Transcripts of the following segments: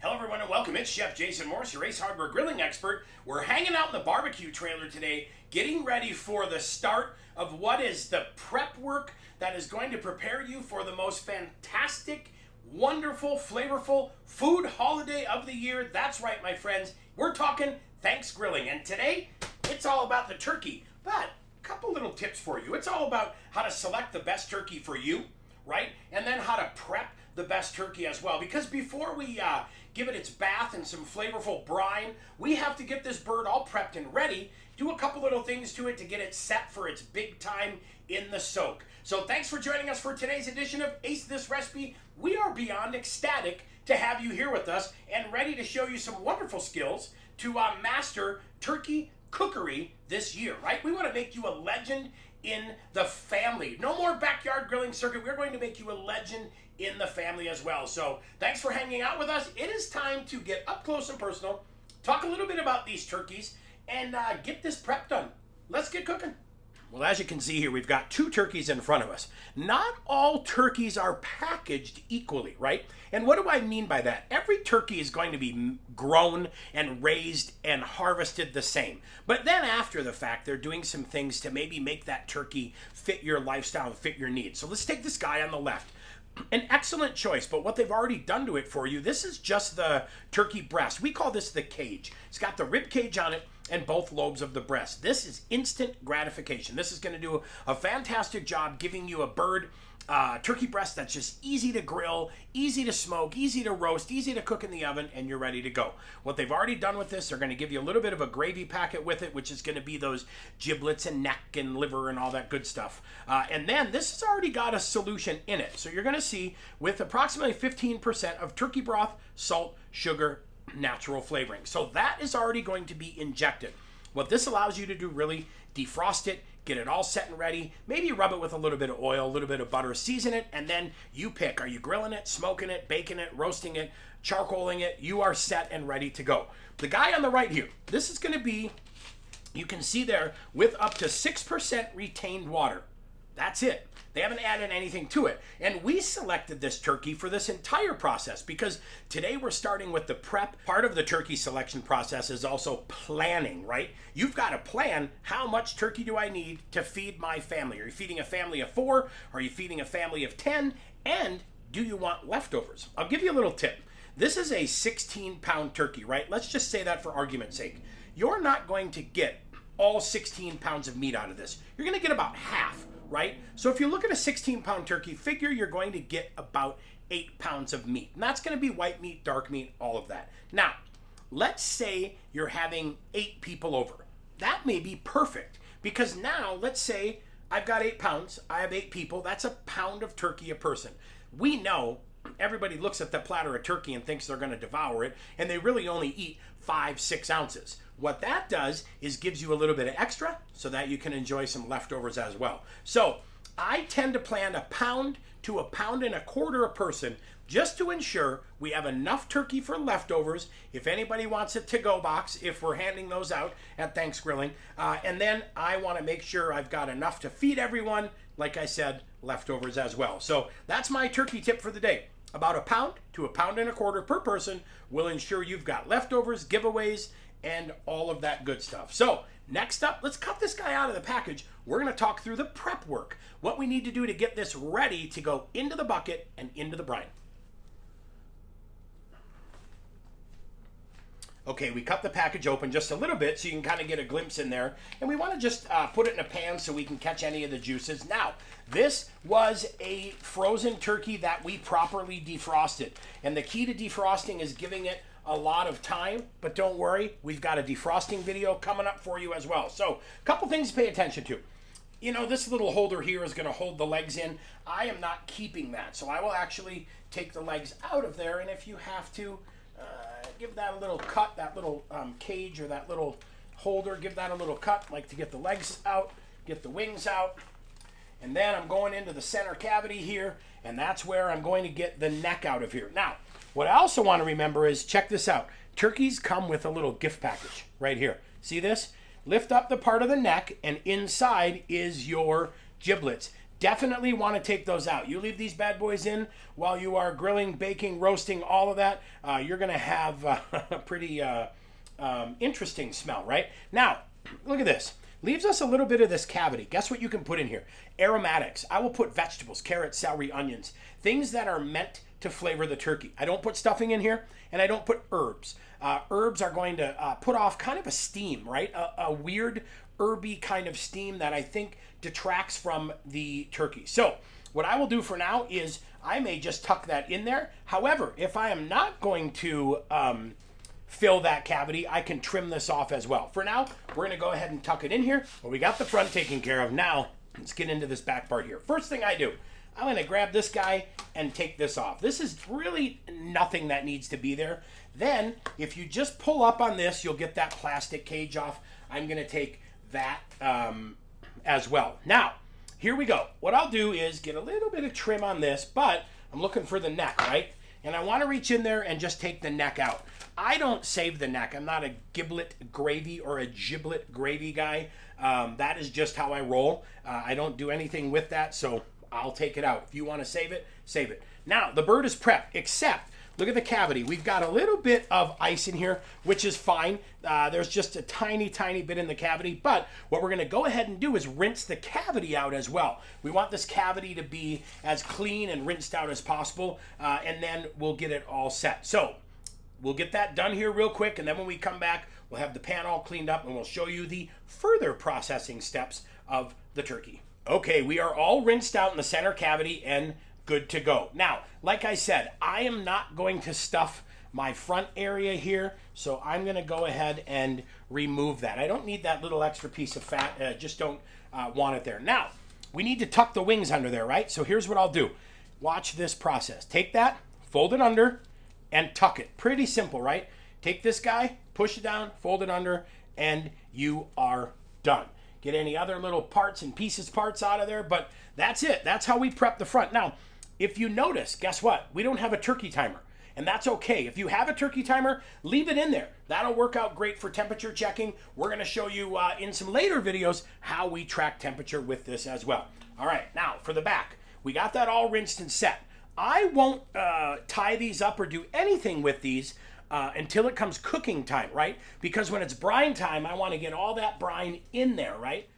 Hello everyone and welcome. It's Chef Jason Morse, your Ace Hardware grilling expert. We're hanging out in the barbecue trailer today, getting ready for the start of what is the prep work that is going to prepare you for the most fantastic, wonderful, flavorful food holiday of the year. That's right, my friends. We're talking Thanksgrilling, and today it's all about the turkey, but a couple little tips for you. It's all about how to select the best turkey for you, right? And then how to prep the best turkey as well. Because before we give it its bath and some flavorful brine, we have to get this bird all prepped and ready, do a couple little things to it to get it set for its big time in the soak. So thanks for joining us for today's edition of Ace This Recipe. We are beyond ecstatic to have you here with us and ready to show you some wonderful skills to master turkey cookery this year, right? We want to make you a legend in the family. No more backyard grilling circuit. We're going to make you a legend in the family as well. So thanks for hanging out with us. It is time to get up close and personal, talk a little bit about these turkeys, and get this prep done. Let's get cooking. Well, as you can see here, we've got two turkeys in front of us. Not all turkeys are packaged equally, right? And what do I mean by that? Every turkey is going to be grown and raised and harvested the same. But then after the fact, they're doing some things to maybe make that turkey fit your lifestyle and fit your needs. So let's take this guy on the left. An excellent choice, but what they've already done to it for you, this is just the turkey breast. We call this the cage. It's got the rib cage on it and both lobes of the breast. This is instant gratification. This is going to do a fantastic job giving you a bird turkey breast that's just easy to grill, easy to smoke, easy to roast, easy to cook in the oven, and you're ready to go. What they've already done with this, they're going to give you a little bit of a gravy packet with it, which is going to be those giblets and neck and liver and all that good stuff. And then this has already got a solution in it. So you're going to see with approximately 15% of turkey broth, salt, sugar, natural flavoring. So that is already going to be injected. What this allows you to do, really defrost it, get it all set and ready, maybe rub it with a little bit of oil, a little bit of butter, season it, and then you pick. Are you grilling it, smoking it, baking it, roasting it, charcoaling it? You are set and ready to go. The guy on the right here, this is going to be, you can see there, with up to 6% retained water. That's it. They haven't added anything to it. And we selected this turkey for this entire process because today we're starting with the prep. Part of the turkey selection process is also planning, right? You've got to plan, how much turkey do I need to feed my family? Are you feeding a family of 4? Are you feeding a family of 10? And do you want leftovers? I'll give you a little tip. This is a 16-pound turkey, right? Let's just say that for argument's sake. You're not going to get all 16 pounds of meat out of this. You're going to get about half, right? So if you look at a 16-pound turkey, figure you're going to get about 8 pounds of meat. And that's going to be white meat, dark meat, all of that. Now, let's say you're having 8 people over. That may be perfect because now, let's say I've got 8 pounds, I have 8 people, that's a pound of turkey a person. We know everybody looks at the platter of turkey and thinks they're going to devour it, and they really only eat 5-6 ounces. What that does is gives you a little bit of extra so that you can enjoy some leftovers as well. So I tend to plan a pound to a pound and a quarter a person just to ensure we have enough turkey for leftovers if anybody wants a to-go box, if we're handing those out at Thanksgrilling. And then I want to make sure I've got enough to feed everyone, like I said, leftovers as well. So that's my turkey tip for the day. About a pound to a pound and a quarter per person will ensure you've got leftovers, giveaways, and all of that good stuff. So next up, let's cut this guy out of the package. We're going to talk through the prep work, what we need to do to get this ready to go into the bucket and into the brine. Okay, we cut the package open just a little bit so you can kind of get a glimpse in there. And we want to just put it in a pan so we can catch any of the juices. Now, this was a frozen turkey that we properly defrosted. And the key to defrosting is giving it a lot of time, but don't worry, we've got a defrosting video coming up for you as well. So, a couple things to pay attention to. You know, this little holder here is going to hold the legs in. I am not keeping that, so I will actually take the legs out of there, and if you have to, give that a little cut, that little cage or that little holder, give that a little cut, like to get the legs out, get the wings out. And then I'm going into the center cavity here, and that's where I'm going to get the neck out of here. Now, what I also want to remember is, check this out. Turkeys come with a little gift package right here. See this? Lift up the part of the neck, and inside is your giblets. definitely want to take those out. You leave these bad boys in while you are grilling, baking, roasting, all of that. You're going to have a pretty interesting smell, right? Now, look at this. Leaves us a little bit of this cavity. Guess what you can put in here? Aromatics. I will put vegetables, carrots, celery, onions, things that are meant to flavor the turkey. I don't put stuffing in here, and I don't put herbs. Herbs are going to put off kind of a steam, right? A weird herby kind of steam that I think detracts from the turkey. So what I will do for now is I may just tuck that in there. However, if I am not going to fill that cavity, I can trim this off as well. For now, we're gonna go ahead and tuck it in here. Well, we got the front taken care of. Now, let's get into this back part here. First thing I do, I'm gonna grab this guy and take this off. This is really nothing that needs to be there. Then, if you just pull up on this, you'll get that plastic cage off. I'm gonna take that as well. Now, here we go. What I'll do is get a little bit of trim on this, but I'm looking for the neck, right? And I wanna reach in there and just take the neck out. I don't save the neck. I'm not a giblet gravy or a giblet gravy guy. That is just how I roll. I don't do anything with that, so I'll take it out. If you want to save it, save it. Now, the bird is prepped, except, look at the cavity. We've got a little bit of ice in here, which is fine. There's just a tiny, tiny bit in the cavity, but what we're gonna go ahead and do is rinse the cavity out as well. We want this cavity to be as clean and rinsed out as possible, and then we'll get it all set. So, we'll get that done here real quick, and then when we come back, we'll have the pan all cleaned up, and we'll show you the further processing steps of the turkey. Okay, we are all rinsed out in the center cavity and good to go. Now, like I said, I am not going to stuff my front area here, so I'm gonna go ahead and remove that. I don't need that little extra piece of fat, just don't want it there. Now, we need to tuck the wings under there, right? So here's what I'll do. Watch this process. Take that, fold it under, and tuck it. Pretty simple, right? Take this guy, push it down, fold it under, and you are done. Get any other little parts and parts out of there, but that's it. That's how we prep the front. Now, if you notice, guess what? We don't have a turkey timer, and that's okay. If you have a turkey timer, leave it in there. That'll work out great for temperature checking. We're gonna show you in some later videos how we track temperature with this as well. All right, now for the back. We got that all rinsed and set. I won't tie these up or do anything with these until it comes cooking time, right? Because when it's brine time, I want to get all that brine in there, right?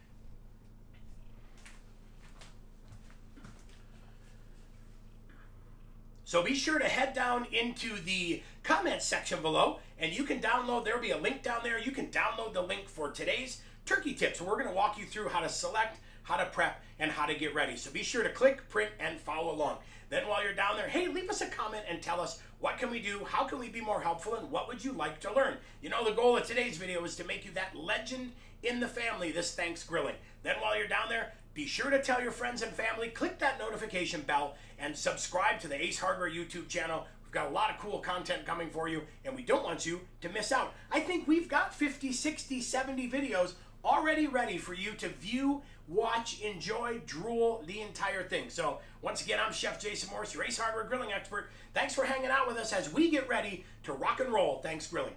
So be sure to head down into the comments section below, and you can download, there'll be a link down there. You can download the link for today's turkey tips. We're going to walk you through how to select, how to prep, and how to get ready. So be sure to click, print, and follow along. Then while you're down there, hey, leave us a comment and tell us what can we do, how can we be more helpful, and what would you like to learn? You know, the goal of today's video is to make you that legend in the family this Thanks Grilling. Then while you're down there, be sure to tell your friends and family, click that notification bell, and subscribe to the Ace Hardware YouTube channel. We've got a lot of cool content coming for you, and we don't want you to miss out. I think we've got 50, 60, 70 videos already ready for you to view, watch, enjoy, drool, the entire thing. So once again, I'm Chef Jason Morse, your Ace Hardware grilling expert. Thanks for hanging out with us as we get ready to rock and roll. Thanks Grilling.